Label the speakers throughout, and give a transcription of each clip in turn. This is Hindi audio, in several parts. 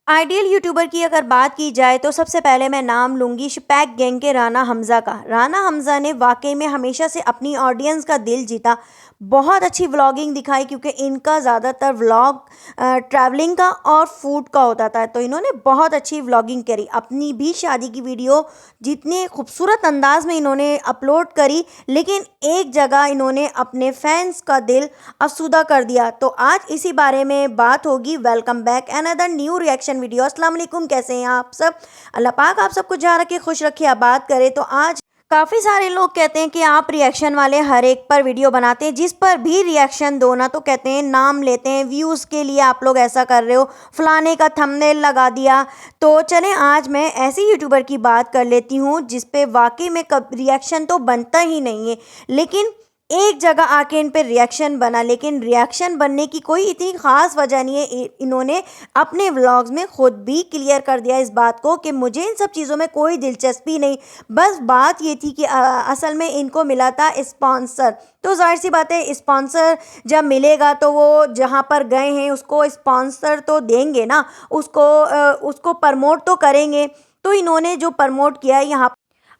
Speaker 1: आइडियल यूट्यूबर की अगर बात की जाए तो सबसे पहले मैं नाम लूँगी शपैक गैंग के राना हमज़ा का। राना हमज़ा ने वाक़ई में हमेशा से अपनी ऑडियंस का दिल जीता। बहुत अच्छी व्लॉगिंग दिखाई क्योंकि इनका ज़्यादातर व्लॉग ट्रैवलिंग का और फूड का होता था। तो इन्होंने बहुत अच्छी व्लॉगिंग करी। अपनी भी शादी की वीडियो जितने खूबसूरत अंदाज़ में इन्होंने अपलोड करी, लेकिन एक जगह इन्होंने अपने फैंस का दिल अफ़सुदा कर दिया। तो आज इसी बारे में बात होगी। Welcome back another new reaction video. अस्सलाम वालेकुम, कैसे हैं आप सब? अल्लाह पाक आप सबको जहाँ रखे खुश रखे। अब बात करें तो आज काफ़ी सारे लोग कहते हैं कि आप रिएक्शन वाले हर एक पर वीडियो बनाते हैं, जिस पर भी रिएक्शन दो ना तो कहते हैं नाम लेते हैं, व्यूज़ के लिए आप लोग ऐसा कर रहे हो, फलाने का थंबनेल लगा दिया। तो चलें आज मैं ऐसी यूट्यूबर की बात कर लेती हूँ जिस पे वाकई में कब रिएक्शन तो बनता ही नहीं है, लेकिन एक जगह आके इन पे रिएक्शन बना। लेकिन रिएक्शन बनने की कोई इतनी ख़ास वजह नहीं है। इन्होंने अपने व्लॉग्स में ख़ुद भी क्लियर कर दिया इस बात को कि मुझे इन सब चीज़ों में कोई दिलचस्पी नहीं। बस बात ये थी कि असल में इनको मिला था स्पॉन्सर। तो ज़ाहिर सी बात है, स्पॉन्सर जब मिलेगा तो वो जहाँ पर गए हैं उसको स्पॉन्सर तो देंगे ना, उसको प्रमोट तो करेंगे। तो इन्होंने जो प्रमोट किया है यहाँ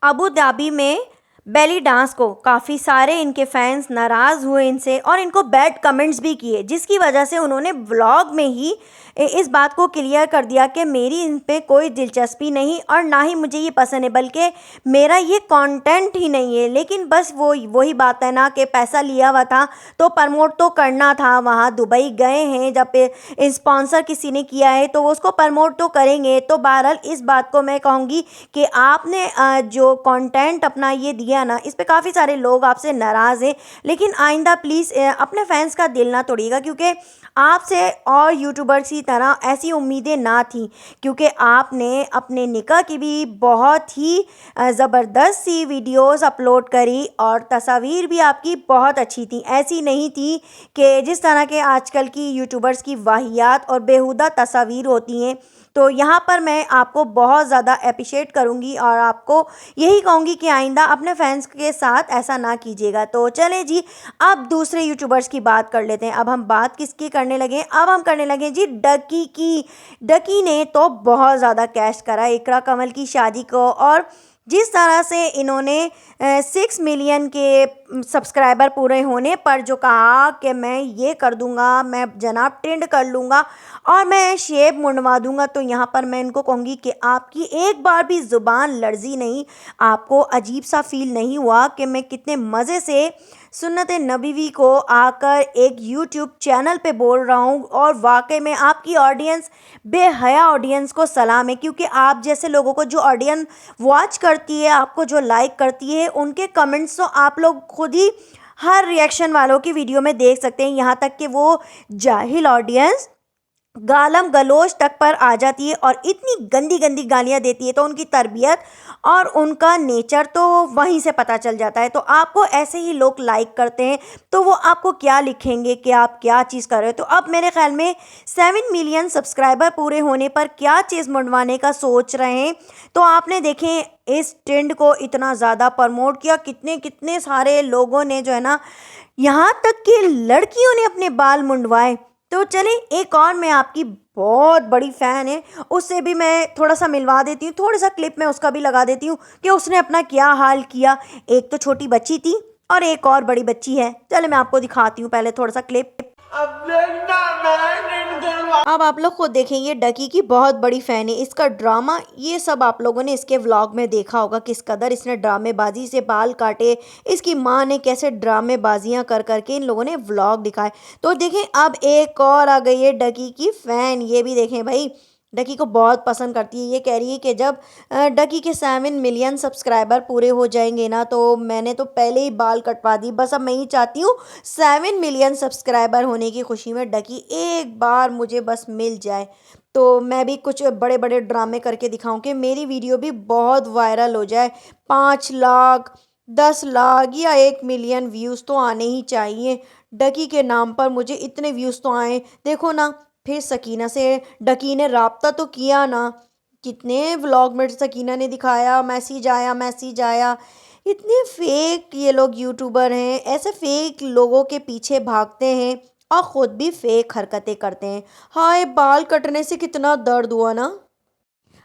Speaker 1: अबू धाबी में बेली डांस को, काफ़ी सारे इनके फैंस नाराज़ हुए इनसे और इनको बैड कमेंट्स भी किए, जिसकी वजह से उन्होंने व्लॉग में ही इस बात को क्लियर कर दिया कि मेरी इन पे कोई दिलचस्पी नहीं और ना ही मुझे ये पसंद है, बल्कि मेरा ये कंटेंट ही नहीं है। लेकिन बस वही बात है ना कि पैसा लिया हुआ था तो प्रमोट तो करना था। वहाँ दुबई गए हैं, जब स्पॉन्सर किसी ने किया है तो वो उसको प्रमोट तो करेंगे। तो बहरहाल इस बात को मैं कहूँगी कि आपने जो कंटेंट अपना ये दिया ना, इस पे काफ़ी सारे लोग आपसे नाराज़ हैं। लेकिन आइंदा प्लीज़ अपने फैंस का दिल ना तोड़िएगा, क्योंकि आपसे और यूट्यूबर्स की तरह ऐसी उम्मीदें ना थी, क्योंकि आपने अपने निकाह की भी बहुत ही ज़बरदस्त सी वीडियोस अपलोड करी और तस्वीर भी आपकी बहुत अच्छी थी। ऐसी नहीं थी कि जिस तरह के आजकल की यूट्यूबर्स की वाहियात और बेहुदा तस्वीर होती हैं। तो यहाँ पर मैं आपको बहुत ज़्यादा अप्रिशिएट करूँगी और आपको यही कहूँगी कि आइंदा अपने फैंस के साथ ऐसा ना कीजिएगा। तो चलें जी, अब दूसरे यूट्यूबर्स की बात कर लेते हैं। अब हम बात किसकी करने लगे? अब हम करने लगे जी डकी की। डकी ने तो बहुत ज़्यादा कैश करा इकरा कमल की शादी को, और जिस तरह से इन्होंने 6 मिलियन के सब्सक्राइबर पूरे होने पर जो कहा कि मैं ये कर दूंगा, मैं जनाब ट्रेंड कर लूँगा और मैं शेप मुंडवा दूंगा, तो यहाँ पर मैं इनको कहूँगी कि आपकी एक बार भी ज़ुबान लर्जी नहीं? आपको अजीब सा फील नहीं हुआ कि मैं कितने मज़े से सुन्नत नबवी को आकर एक यूट्यूब चैनल पे बोल रहा हूँ? और वाकई में आपकी ऑडियंस बेहया ऑडियंस को सलाम है, क्योंकि आप जैसे लोगों को जो ऑडियंस वॉच करती है, आपको जो लाइक करती है, उनके कमेंट्स तो आप लोग खुद ही हर रिएक्शन वालों की वीडियो में देख सकते हैं। यहाँ तक कि वो जाहिल ऑडियंस गालम गलोच तक पर आ जाती है और इतनी गंदी गंदी गालियाँ देती है, तो उनकी तरबियत और उनका नेचर तो वहीं से पता चल जाता है। तो आपको ऐसे ही लोग लाइक करते हैं तो वो आपको क्या लिखेंगे कि आप क्या चीज़ कर रहे हो? तो अब मेरे ख्याल में 7 मिलियन सब्सक्राइबर पूरे होने पर क्या चीज़ मंडवाने का सोच रहे हैं? तो आपने देखें इस ट्रेंड को इतना ज़्यादा प्रमोट किया, कितने कितने सारे लोगों ने जो है ना, यहाँ तक कि लड़कियों ने अपने बाल मुंडवाए। तो चलें, एक और मैं आपकी बहुत बड़ी फ़ैन है, उससे भी मैं थोड़ा सा मिलवा देती हूँ, थोड़ा सा क्लिप मैं उसका भी लगा देती हूँ कि उसने अपना क्या हाल किया। एक तो छोटी बच्ची थी और एक और बड़ी बच्ची है। चले मैं आपको दिखाती हूँ पहले थोड़ा सा क्लिप। अब आप लोग खुद देखें, ये डकी की बहुत बड़ी फ़ैन है। इसका ड्रामा ये सब आप लोगों ने इसके व्लॉग में देखा होगा, किस कदर इसने ड्रामेबाजी से बाल काटे, इसकी माँ ने कैसे ड्रामेबाजियाँ कर करके इन लोगों ने व्लॉग दिखाए। तो देखें अब एक और आ गई है डकी की फ़ैन। ये भी देखें भाई, डकी को बहुत पसंद करती है। ये कह रही है कि जब डकी के 7 मिलियन सब्सक्राइबर पूरे हो जाएंगे ना, तो मैंने तो पहले ही बाल कटवा दी। बस अब मैं ही चाहती हूँ 7 मिलियन सब्सक्राइबर होने की खुशी में डकी एक बार मुझे बस मिल जाए, तो मैं भी कुछ बड़े बड़े ड्रामे करके दिखाऊं कि मेरी वीडियो भी बहुत वायरल हो जाए। 5 लाख, 10 लाख या 1 मिलियन व्यूज़ तो आने ही चाहिए। डकी के नाम पर मुझे इतने व्यूज़ तो आए। देखो ना, फिर सकीना से डकी ने राब्ता तो किया ना, कितने व्लॉग में सकीना ने दिखाया, मैसेज आया मैसेज आया। इतने फेक ये लोग यूट्यूबर हैं, ऐसे फेक लोगों के पीछे भागते हैं और ख़ुद भी फेक हरकतें करते हैं। हाय, बाल कटने से कितना दर्द हुआ ना।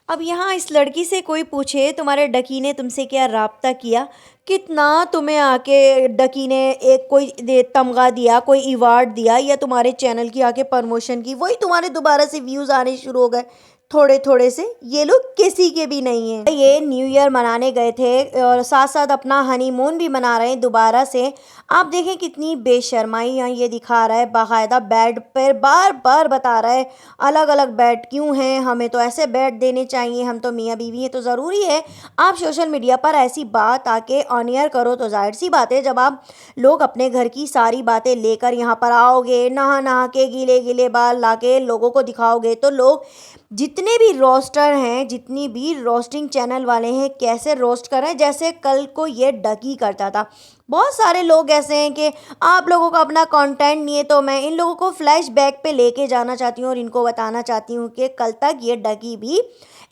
Speaker 1: अब यहाँ इस लड़की से कोई पूछे तुम्हारे डकी ने तुमसे क्या राब्ता किया, कितना तुम्हें आके डकी ने एक कोई तमगा दिया, कोई अवार्ड दिया, या तुम्हारे चैनल की आके प्रमोशन की, वही तुम्हारे दोबारा से व्यूज़ आने शुरू हो गए थोड़े थोड़े से। ये लोग किसी के भी नहीं हैं। ये न्यू ईयर मनाने गए थे और साथ साथ अपना हनीमून भी मना रहे हैं दोबारा से। आप देखें कितनी बेशर्माई यहाँ ये दिखा रहा है, बाकायदा बेड पर बार बार बता रहा है अलग अलग बेड क्यों हैं, हमें तो ऐसे बेड देने चाहिए, हम तो मियाँ बीवी हैं। तो ज़रूरी है आप सोशल मीडिया पर ऐसी बात आके ऑन एयर करो, तो जाहिर सी बात है जब आप लोग अपने घर की सारी बातें लेकर यहाँ पर आओगे, नहा नहा के गीले गीले बाल ला के लोगों को दिखाओगे, तो लोग जितने भी रोस्टर हैं, जितनी भी रोस्टिंग चैनल वाले हैं, कैसे रोस्ट कर रहे हैं जैसे कल को ये डकी करता था। बहुत सारे लोग ऐसे हैं कि आप लोगों का अपना कंटेंट नहीं है, तो मैं इन लोगों को फ्लैशबैक पे लेके जाना चाहती हूँ और इनको बताना चाहती हूँ कि कल तक ये डकी भी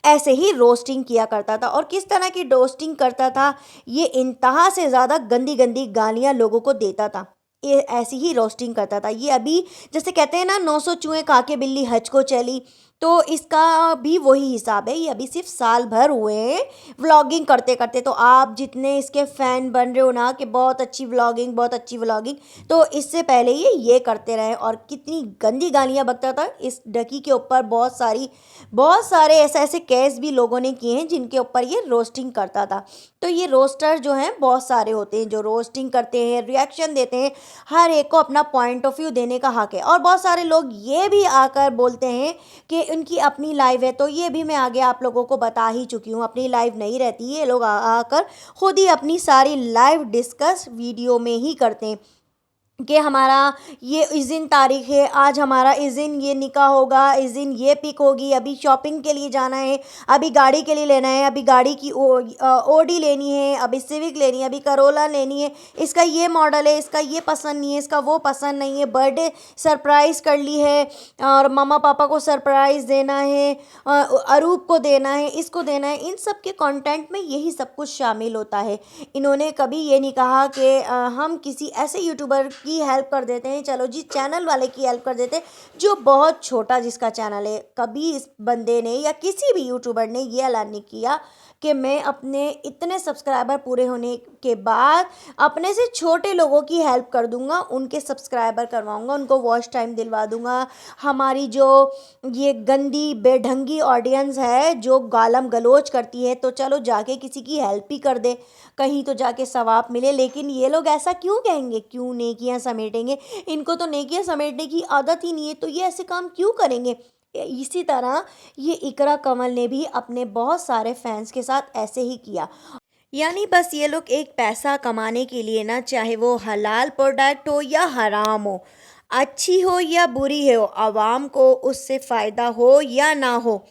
Speaker 1: ऐसे ही रोस्टिंग किया करता था। और किस तरह की रोस्टिंग करता था, ये इंतहा से ज़्यादा गंदी गंदी गालियाँ लोगों को देता था। ये ऐसी ही रोस्टिंग करता था। ये अभी जैसे कहते हैं ना 900 चूहे खा के बिल्ली हज को चली, तो इसका भी वही हिसाब है। ये अभी सिर्फ साल भर हुए हैं व्लॉगिंग करते करते। तो आप जितने इसके फ़ैन बन रहे हो ना कि बहुत अच्छी व्लॉगिंग, बहुत अच्छी व्लॉगिंग, तो इससे पहले ये करते रहे। और कितनी गंदी गालियाँ बकता था इस डकी के ऊपर। बहुत सारे ऐसे ऐसे केस भी लोगों ने किए हैं जिनके ऊपर ये रोस्टिंग करता था। तो ये रोस्टर जो हैं बहुत सारे होते हैं जो रोस्टिंग करते हैं, रिएक्शन देते हैं, हर एक को अपना पॉइंट ऑफ व्यू देने का हक है। और बहुत सारे लोग ये भी आकर बोलते हैं कि उनकी अपनी लाइव है, तो ये भी मैं आगे आप लोगों को बता ही चुकी हूँ, अपनी लाइव नहीं रहती। ये लोग आकर खुद ही अपनी सारी लाइव डिस्कस वीडियो में ही करते हैं कि हमारा ये इस दिन तारीख है, आज हमारा इस दिन ये निकाह होगा, इस दिन ये पिक होगी, अभी शॉपिंग के लिए जाना है, अभी गाड़ी के लिए लेना है, अभी गाड़ी की ओडी लेनी है, अभी सिविक लेनी है, अभी करोला लेनी है, इसका ये मॉडल है, इसका ये पसंद नहीं है, इसका वो पसंद नहीं है, बर्थडे सरप्राइज़ कर ली है और मम्मा पापा को सरप्राइज़ देना है, अरूप को देना है, इसको देना है। इन सब के कंटेंट में यही सब कुछ शामिल होता है। इन्होंने कभी ये नहीं कहा कि हम किसी ऐसे यूट्यूबर की हेल्प कर देते हैं, चलो जी चैनल वाले की हेल्प कर देते हैं जो बहुत छोटा जिसका चैनल है। कभी इस बंदे ने या किसी भी यूट्यूबर ने ये ऐलान नहीं किया कि मैं अपने इतने सब्सक्राइबर पूरे होने के बाद अपने से छोटे लोगों की हेल्प कर दूंगा, उनके सब्सक्राइबर करवाऊंगा, उनको वॉच टाइम दिलवा दूंगा। हमारी जो ये गंदी बेढंगी ऑडियंस है जो गालम गलोच करती है, तो चलो जाके किसी की हेल्प ही कर दे, कहीं तो जाके सवाब मिले। लेकिन ये लोग ऐसा क्यों कहेंगे, क्यों नेकियां समेटेंगे? इनको तो नेकियां समेटने की आदत ही नहीं है, तो ये ऐसे काम क्यों करेंगे? इसी तरह ये इकरा कंवल ने भी अपने बहुत सारे फैंस के साथ ऐसे ही किया। यानी बस ये लोग एक पैसा कमाने के लिए ना, चाहे वो हलाल प्रोडक्ट हो या हराम हो, अच्छी हो या बुरी हो, आवाम को उससे फ़ायदा हो या ना हो,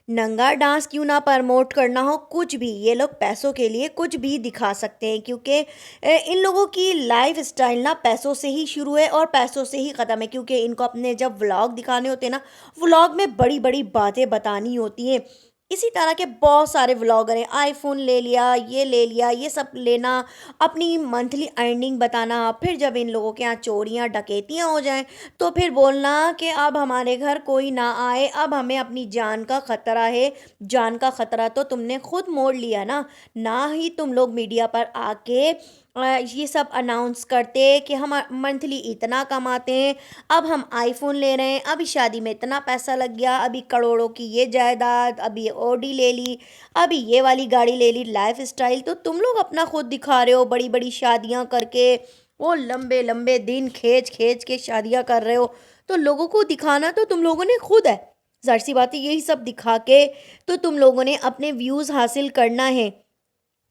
Speaker 1: नंगा डांस क्यों ना प्रमोट करना हो, कुछ भी ये लोग पैसों के लिए कुछ भी दिखा सकते हैं। क्योंकि इन लोगों की लाइफ स्टाइल ना पैसों से ही शुरू है और पैसों से ही ख़त्म है। क्योंकि इनको अपने जब व्लॉग दिखाने होते हैं ना, व्लॉग में बड़ी बड़ी बातें बतानी होती हैं। इसी तरह के बहुत सारे व्लॉगर हैं, आईफोन ले लिया, ये ले लिया, ये सब लेना, अपनी मंथली अर्निंग बताना, फिर जब इन लोगों के यहाँ चोरियाँ डकैतियाँ हो जाएं तो फिर बोलना कि अब हमारे घर कोई ना आए, अब हमें अपनी जान का ख़तरा है। जान का ख़तरा तो तुमने खुद मोड़ लिया ना ही तुम लोग मीडिया पर आके ये सब अनाउंस करते कि हम मंथली इतना कमाते हैं, अब हम आईफोन ले रहे हैं, अभी शादी में इतना पैसा लग गया, अभी करोड़ों की ये जायदाद, अभी ये ऑडी ले ली, अभी ये वाली गाड़ी ले ली। लाइफ स्टाइल तो तुम लोग अपना खुद दिखा रहे हो, बड़ी बड़ी शादियां करके, वो लंबे लंबे दिन खींच खींच के शादियां कर रहे हो, तो लोगों को दिखाना तो तुम लोगों ने खुद है। जाहिर सी बात है यही सब दिखा के तो तुम लोगों ने अपने व्यूज़ हासिल करना है।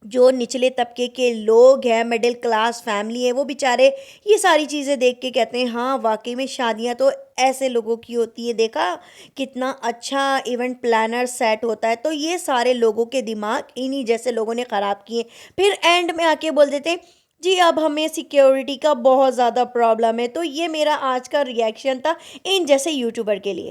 Speaker 1: जो निचले तबके के लोग हैं, मिडिल क्लास फैमिली है, वो बेचारे ये सारी चीज़ें देख के कहते हैं हाँ वाकई में शादियां तो ऐसे लोगों की होती है, देखा कितना अच्छा इवेंट प्लानर सेट होता है। तो ये सारे लोगों के दिमाग इन्हीं जैसे लोगों ने ख़राब किए। फिर एंड में आके बोल देते हैं जी अब हमें सिक्योरिटी का बहुत ज़्यादा प्रॉब्लम है। तो ये मेरा आज का रिएक्शन था इन जैसे यूट्यूबर के लिए।